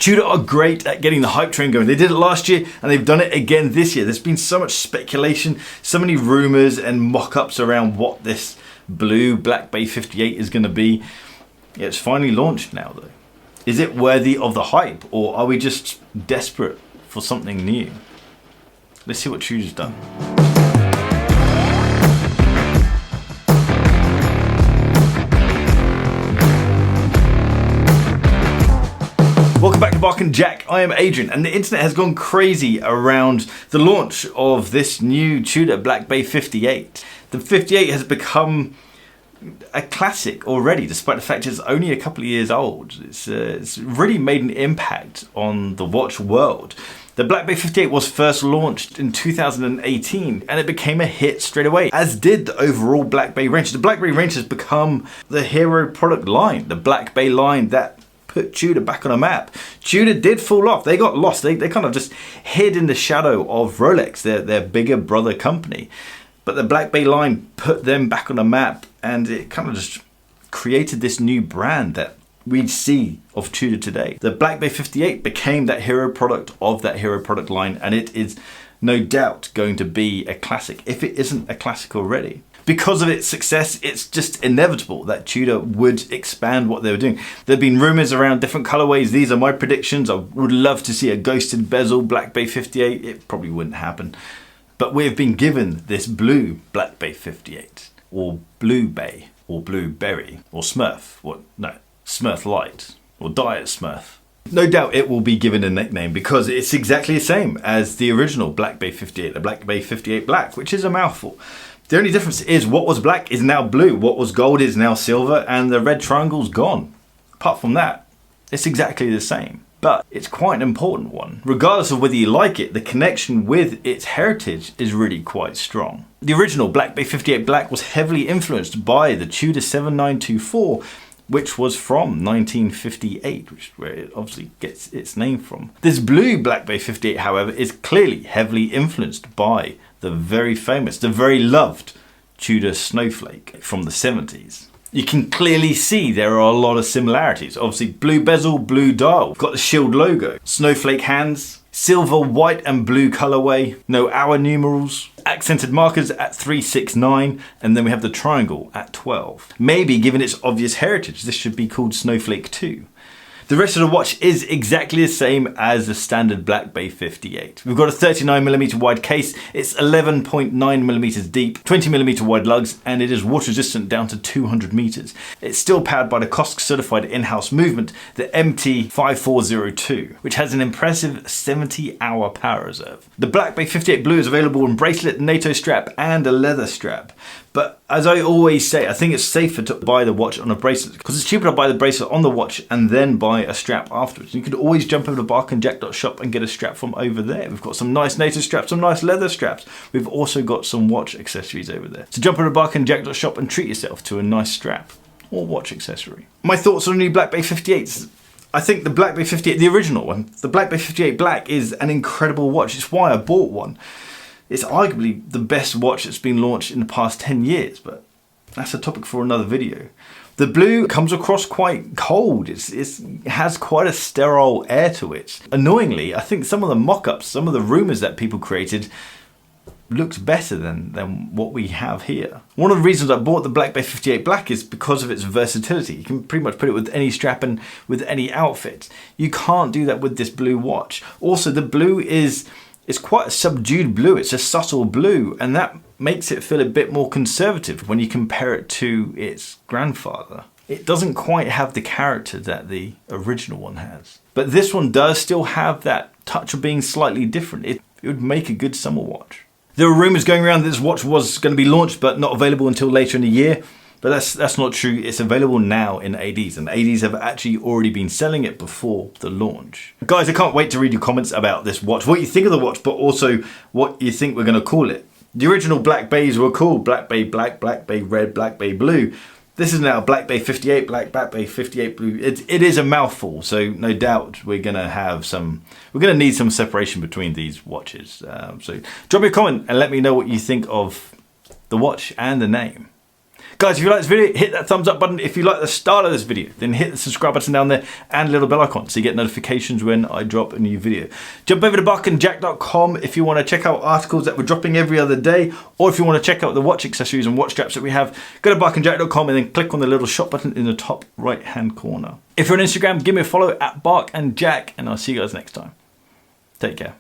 Tudor are great at getting the hype train going. They did it last year and they've done it again this year. There's been so much speculation, so many rumors and mock-ups around what this blue Black Bay 58 is going to be. Yeah, it's finally launched now though. Is it worthy of the hype, or are we just desperate for something new? Let's see what Tudor's done. Welcome back to Bark and Jack. I am Adrian, and the internet has gone crazy around the launch of this new Tudor Black Bay 58. The 58 has become a classic already, despite the fact it's only a couple of years old. It's really made an impact on the watch world. The Black Bay 58 was first launched in 2018 and it became a hit straight away, as did the overall Black Bay range. The Black Bay range has become the hero product line, the Black Bay line that put Tudor back on a map. Tudor did fall off. They got lost. They kind of just hid in the shadow of Rolex, their bigger brother company. But the Black Bay line put them back on a map, and it kind of just created this new brand that we see of Tudor today. The Black Bay 58 became that hero product of that hero product line, and it is no doubt going to be a classic, if it isn't a classic already. Because of its success, it's just inevitable that Tudor would expand what they were doing. There have been rumors around different colorways. These are my predictions. I would love to see a ghosted bezel Black Bay 58. It probably wouldn't happen. But we have been given this blue Black Bay 58, or Blue Bay, or Blueberry, or Smurf, Smurf Light, or Diet-Smurf. No doubt it will be given a nickname because it's exactly the same as the original Black Bay 58, the Black Bay 58 Black, which is a mouthful. The only difference is what was black is now blue, what was gold is now silver, and the red triangle's gone. Apart from that, it's exactly the same. But it's quite an important one. Regardless of whether you like it, the connection with its heritage is really quite strong. The original Black Bay 58 Black was heavily influenced by the Tudor 7924, which was from 1958, which is where it obviously gets its name from. This blue Black Bay 58, however, is clearly heavily influenced by the very famous, the very loved Tudor Snowflake from the 70s. You can clearly see there are a lot of similarities. Obviously blue bezel, blue dial, got the shield logo, snowflake hands, silver, white and blue colorway, no hour numerals, accented markers at 369, and then we have the triangle at 12. Maybe given its obvious heritage, this should be called Snowflake II. The rest of the watch is exactly the same as the standard Black Bay 58. We've got a 39mm wide case, it's 11.9mm deep, 20mm wide lugs, and it is water resistant down to 200 meters. It's still powered by the COSC certified in-house movement, the MT5402, which has an impressive 70-hour power reserve. The Black Bay 58 Blue is available in bracelet, NATO strap, and a leather strap. But as I always say, I think it's safer to buy the watch on a bracelet because it's cheaper to buy the bracelet on the watch and then buy a strap afterwards. You could always jump over to barkandjack.shop and get a strap from over there. We've got some nice NATO straps, some nice leather straps. We've also got some watch accessories over there. So jump over to barkandjack.shop and treat yourself to a nice strap or watch accessory. My thoughts on the new Black Bay 58s. I think the Black Bay 58, the original one, the Black Bay 58 Black is an incredible watch. It's why I bought one. It's arguably the best watch that's been launched in the past 10 years, but that's a topic for another video. The blue comes across quite cold. It has quite a sterile air to it. Annoyingly, I think some of the mock-ups, some of the rumors that people created looks better than what we have here. One of the reasons I bought the Black Bay 58 Black is because of its versatility. You can pretty much put it with any strap and with any outfit. You can't do that with this blue watch. Also, the blue is quite a subdued blue. It's a subtle blue, and that makes it feel a bit more conservative when you compare it to its grandfather. It doesn't quite have the character that the original one has. But this one does still have that touch of being slightly different. It would make a good summer watch. There were rumors going around that this watch was going to be launched but not available until later in the year. But that's not true. It's available now in ADs, and ADs have actually already been selling it before the launch. Guys, I can't wait to read your comments about this watch, what you think of the watch, but also what you think we're going to call it. The original Black Bays were called Black Bay Black, Black Bay Red, Black Bay Blue. This is now Black Bay 58 Black, Black Bay 58 Blue. It is a mouthful, so no doubt we're going to need some separation between these watches. So drop me a comment and let me know what you think of the watch and the name. Guys, if you like this video, hit that thumbs up button. If you like the style of this video, then hit the subscribe button down there and little bell icon so you get notifications when I drop a new video. Jump over to barkandjack.com if you want to check out articles that we're dropping every other day, or if you want to check out the watch accessories and watch straps that we have, go to barkandjack.com and then click on the little shop button in the top right hand corner. If you're on Instagram, give me a follow at barkandjack, and I'll see you guys next time. Take care.